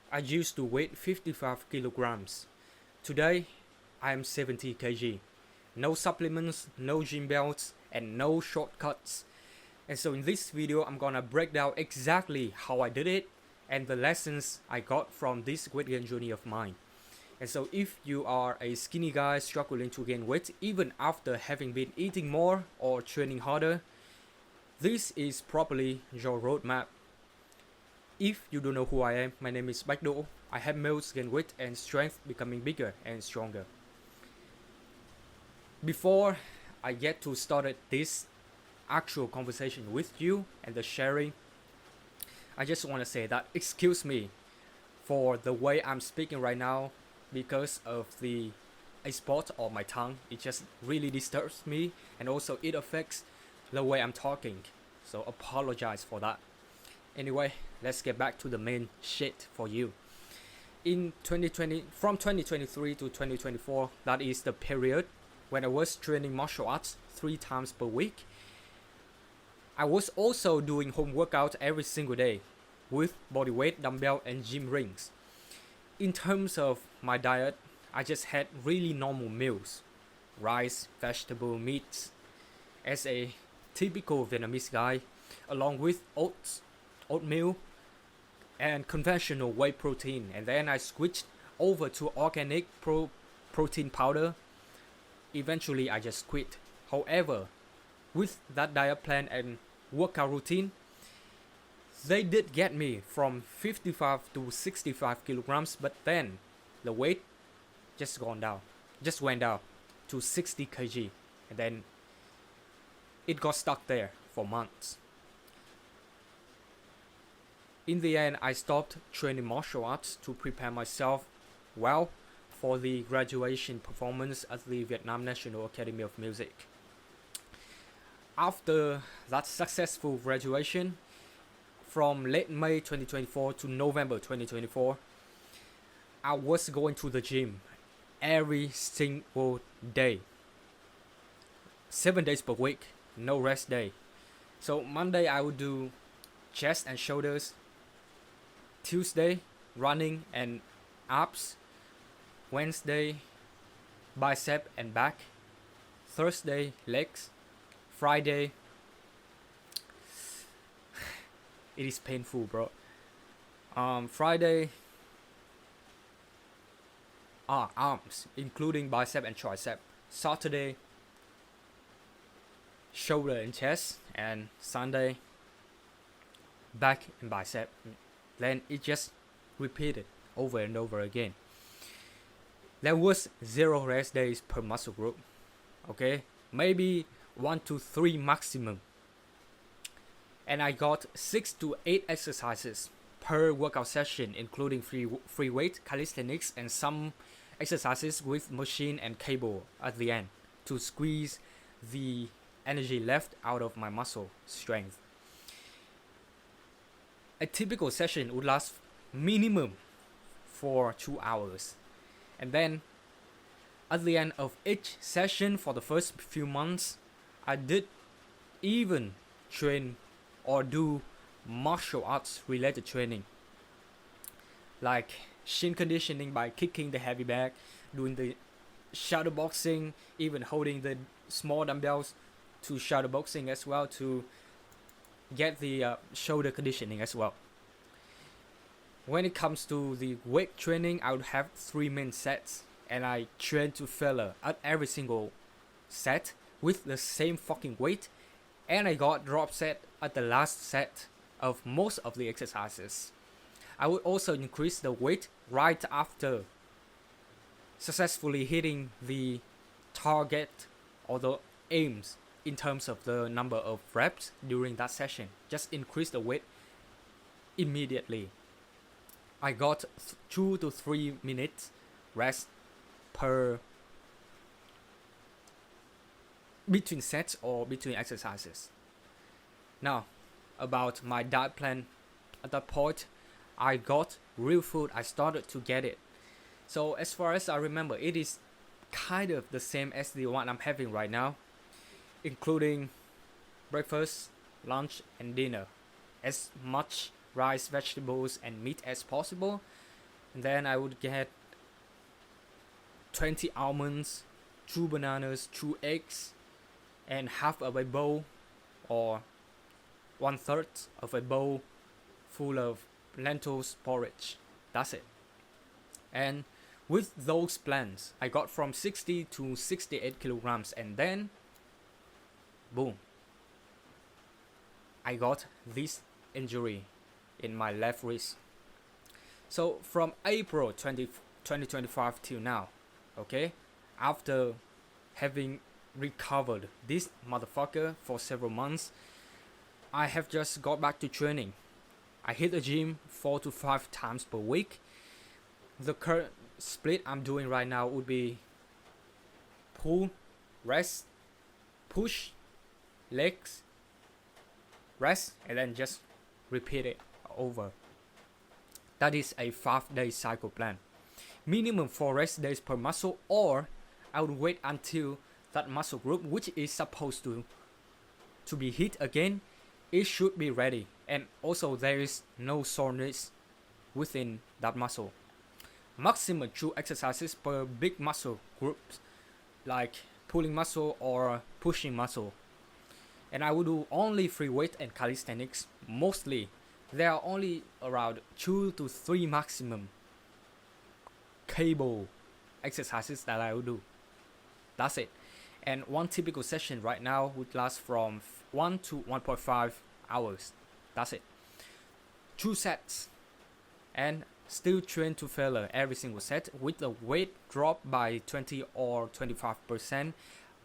I used to weigh 55 kilograms. Today, I am 70 kg. No supplements, no gym belts, and no shortcuts. And so in this video, I'm gonna break down exactly how I did it and the lessons I got from this weight gain journey of mine. And so if you are a skinny guy struggling to gain weight even after having been eating more or training harder, this is probably your roadmap. If you don't know who I am, my name is Bách Đỗ. I help males gain weight and strength becoming bigger and stronger. Before I get to start this actual conversation with you and the sharing, I just want to say that excuse me for the way I'm speaking right now because of a spot on my tongue. It just really disturbs me and also it affects the way I'm talking. So apologize for that. Anyway, let's get back to the main shit for you. In 2020, from 2023 to 2024, that is the period when I was training martial arts 3 times per week. I was also doing home workout every single day with bodyweight, dumbbell and gym rings. In terms of my diet, I just had really normal meals. Rice, vegetable, meats, as a typical Vietnamese guy, along with oatmeal, and conventional whey protein. And then I switched over to organic protein powder. Eventually, I just quit. However, with that diet plan and workout routine, they did get me from 55 to 65 kilograms, but then the weight just went down to 60 kg, and then it got stuck there for months. In the end, I stopped training martial arts to prepare myself well for the graduation performance at the Vietnam National Academy of Music. After that successful graduation, from late May 2024 to November 2024, I was going to the gym every single day. 7 days per week, no rest day. So Monday I would do chest and shoulders. Tuesday, running and abs. Wednesday, bicep and back. Thursday, legs. Friday, it is painful, bro. Friday, arms, including bicep and tricep. Saturday, shoulder and chest. And Sunday, back and bicep. Then it just repeated over and over again. There was 0 rest days per muscle group. Okay, maybe 1 to 3 maximum. And I got 6 to 8 exercises per workout session, including free weight, calisthenics, and some exercises with machine and cable at the end to squeeze the energy left out of my muscle strength. A typical session would last minimum for 2 hours. And then at the end of each session for the first few months, I did even train or do martial arts related training, like shin conditioning by kicking the heavy bag, doing the shadow boxing, even holding the small dumbbells to shadow boxing as well to get the shoulder conditioning as well. When it comes to the weight training, I would have 3 main sets, and I train to failure at every single set with the same fucking weight, and I got drop set at the last set of most of the exercises. I would also increase the weight right after successfully hitting the target or the aims in terms of the number of reps during that session. Just increase the weight immediately. I got 2 to 3 minutes rest per between sets or between exercises. Now, about my diet plan, at that point, I got real food. I started to get it. So as far as I remember, it is kind of the same as the one I'm having right now, including breakfast, lunch, and dinner. As much rice, vegetables, and meat as possible. And then I would get 20 almonds, 2 bananas, 2 eggs, and half of a bowl or 1/3 of a bowl full of lentils porridge. That's it. And with those plans, I got from 60 to 68 kilograms, and then boom, I got this injury in my left wrist. So from April 2025 till now, okay, after having recovered this motherfucker for several months, I have just got back to training. I hit the gym 4 to 5 times per week. The current split I'm doing right now would be pull, rest, push, legs, rest, and then just repeat it over. That is a 5-day cycle plan. Minimum 4 rest days per muscle, or I would wait until that muscle group which is supposed to be hit again, it should be ready, and also there is no soreness within that muscle. Maximum 2 exercises per big muscle groups, like pulling muscle or pushing muscle. And I will do only free weight and calisthenics mostly. There are only around 2 to 3 maximum cable exercises that I will do. That's it. And one typical session right now would last from 1 to 1.5 hours. That's it. 2 sets. And still train to failure every single set with the weight drop by 20 or 25%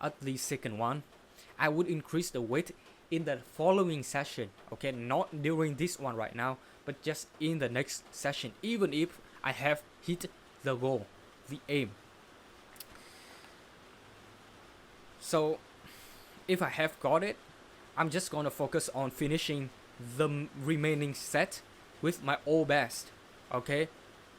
at the second one. I would increase the weight in the following session, okay, not during this one right now, but just in the next session, even if I have hit the goal, the aim. So if I have got it, I'm just gonna focus on finishing the remaining set with my all best, okay.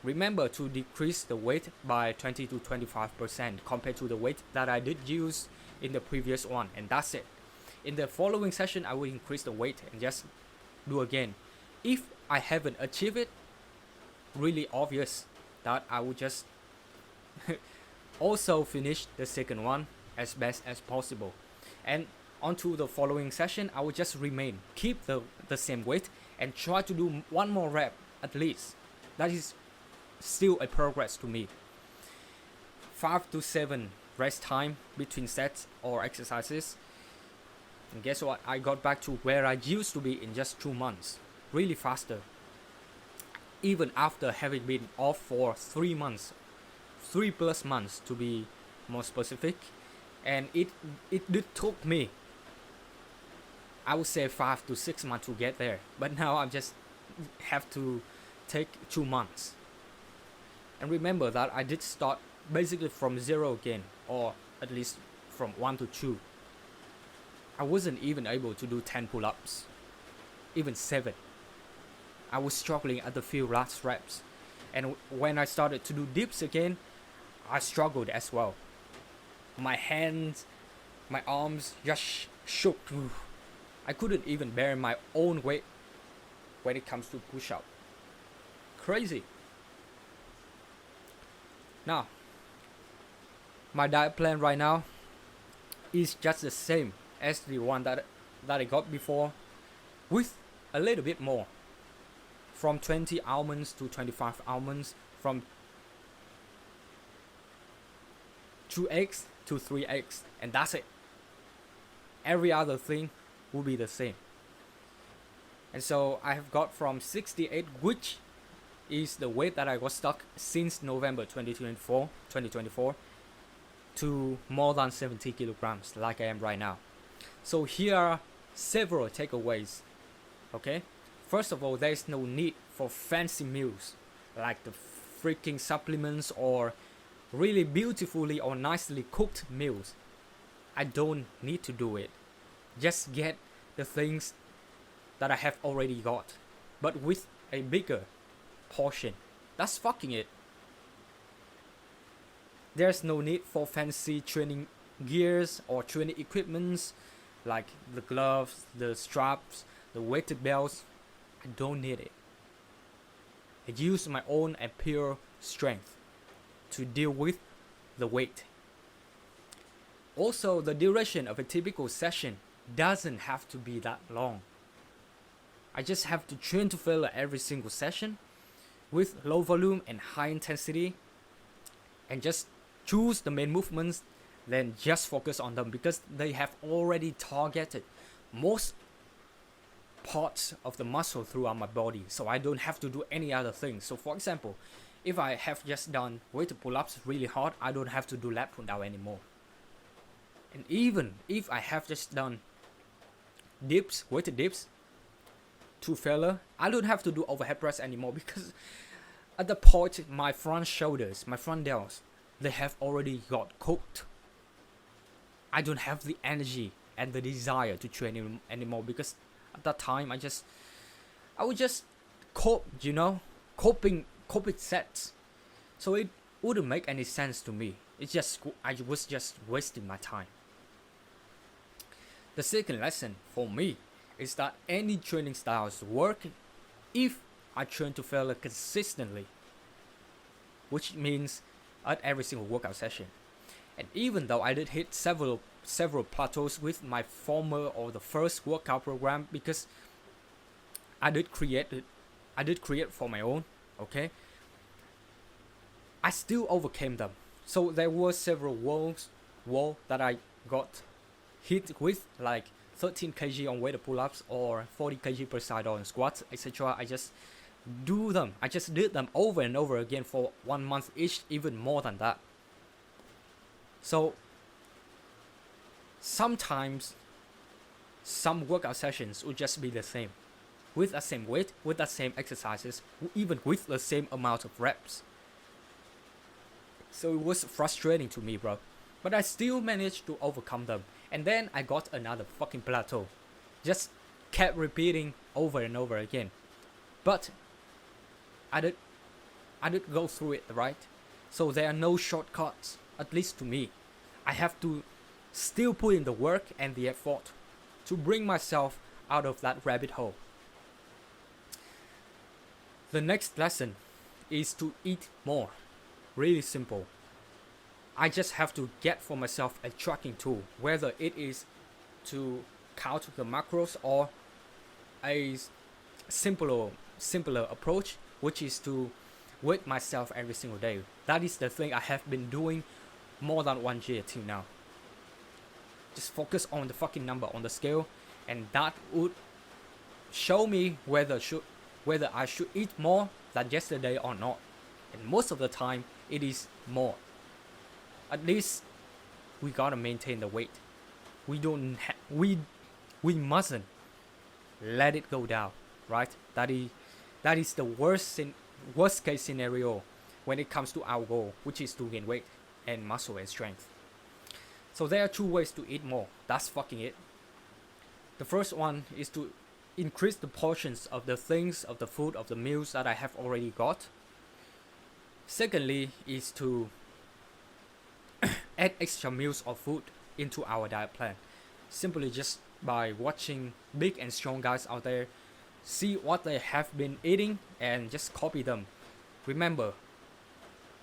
Remember to decrease the weight by 20 to 25% compared to the weight that I did use in the previous one, and that's it. In the following session, I will increase the weight and just do again. If I haven't achieved it, really obvious that I will just also finish the second one as best as possible. And onto the following session, I will just keep the same weight and try to do 1 more rep at least. That is still a progress to me. 5 to 7 rest time between sets or exercises. And guess what? I got back to where I used to be in just 2 months. Really faster. Even after having been off for 3 months. 3+ months to be more specific. And it took me, I would say 5 to 6 months to get there. But now I just have to take 2 months. And remember that I did start basically from 0 again. Or at least from 1 to 2. I wasn't even able to do 10 pull-ups, even 7. I was struggling at the few last reps, and when I started to do dips again, I struggled as well. My hands, my arms just shook. I couldn't even bear my own weight when it comes to push-up. Crazy. Now, my diet plan right now is just the same as the one that I got before, with a little bit more, from 20 almonds to 25 almonds, from 2 eggs to 3 eggs, and that's it. Every other thing will be the same. And so I have got from 68, which is the weight that I got stuck since November 2024, to more than 70 kilograms like I am right now. So here are several takeaways, okay? First of all, there is no need for fancy meals like the freaking supplements or really beautifully or nicely cooked meals. I don't need to do it. Just get the things that I have already got, but with a bigger portion. That's fucking it. There's no need for fancy training gears or training equipments like the gloves, the straps, the weighted belts. I don't need it. and use my own and pure strength to deal with the weight. Also, the duration of a typical session doesn't have to be that long. I just have to train to failure every single session with low volume and high intensity, and just choose the main movements, then just focus on them because they have already targeted most parts of the muscle throughout my body, so I don't have to do any other things. So for example, if I have just done weighted pull-ups really hard, I don't have to do lat pull down anymore. And even if I have just done dips, weighted dips to failure, I don't have to do overhead press anymore because at the point my front shoulders, my front delts, they have already got cooked. I don't have the energy and the desire to train anymore because at that time I would just cope, coping sets. So it wouldn't make any sense to me. I was just wasting my time. The second lesson for me is that any training styles work if I train to failure consistently, which means at every single workout session. And even though I did hit several plateaus with my former or the first workout program, because I did create for my own, okay, I still overcame them. So there were several walls that I got hit with, like 13 kg on weighted pull-ups or 40 kg per side on squats, etc. I just did them over and over again for 1 month each, even more than that. So sometimes some workout sessions would just be the same, with the same weight, with the same exercises, even with the same amount of reps. So it was frustrating to me, bro. But I still managed to overcome them. And then I got another fucking plateau. Just kept repeating over and over again. But I did go through it, right? So there are no shortcuts, at least to me. I have to still put in the work and the effort to bring myself out of that rabbit hole. The next lesson is to eat more. Really simple. I just have to get for myself a tracking tool, whether it is to count the macros or a simpler approach, which is to weigh myself every single day. That is the thing I have been doing more than 1 year till now. Just focus on the fucking number on the scale, and that would show me whether I should eat more than yesterday or not. And most of the time, it is more. At least we gotta maintain the weight. We mustn't let it go down, right? That is the worst case scenario when it comes to our goal, which is to gain weight and muscle and strength. So there are 2 ways to eat more. That's fucking it. The first one is to increase the portions of the things, of the food, of the meals that I have already got. Secondly is to add extra meals of food into our diet plan. Simply just by watching big and strong guys out there, see what they have been eating and just copy them. Remember,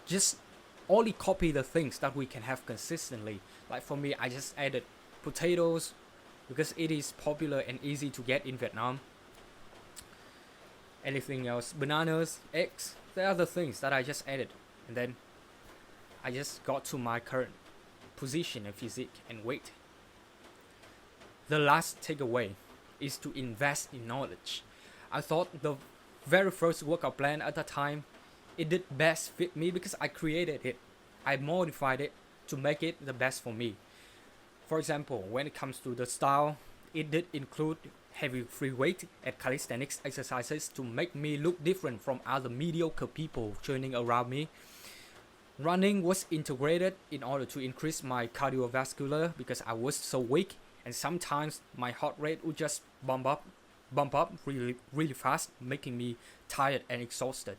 just only copy the things that we can have consistently. Like for me, I just added potatoes because it is popular and easy to get in Vietnam. Anything else? Bananas, eggs, there are the things that I just added. And then I just got to my current position and physique and weight. The last takeaway is to invest in knowledge. I thought the very first workout plan at the time, it did best fit me because I created it. I modified it to make it the best for me. For example, when it comes to the style, it did include heavy free weight and calisthenics exercises to make me look different from other mediocre people training around me. Running was integrated in order to increase my cardiovascular because I was so weak, and sometimes my heart rate would just bump up really fast, making me tired and exhausted.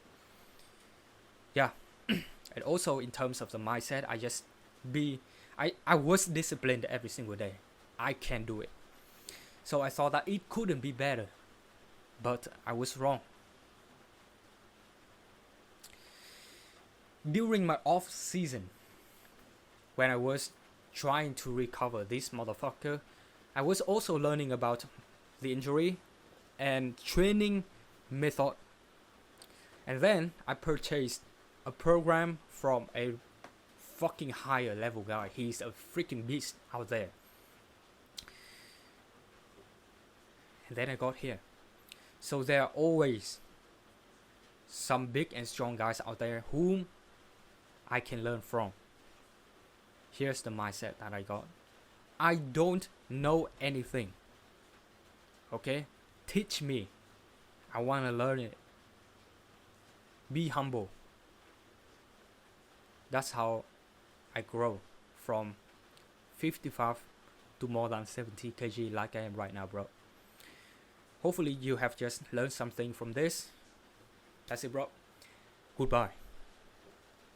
Yeah. And also in terms of the mindset, I was disciplined every single day. I can do it. So I thought that it couldn't be better, but I was wrong. during my off season, when I was trying to recover this motherfucker, I was also learning about the injury and training method. And then I purchased a program from a fucking higher level guy. He's a freaking beast out there. And then I got here. So there are always some big and strong guys out there whom I can learn from. Here's the mindset that I got. I don't know anything. Okay? Teach me. I want to learn it. Be humble. That's how I grow from 55 to more than 70 kg like I am right now, bro. Hopefully you have just learned something from this. That's it, bro. Goodbye.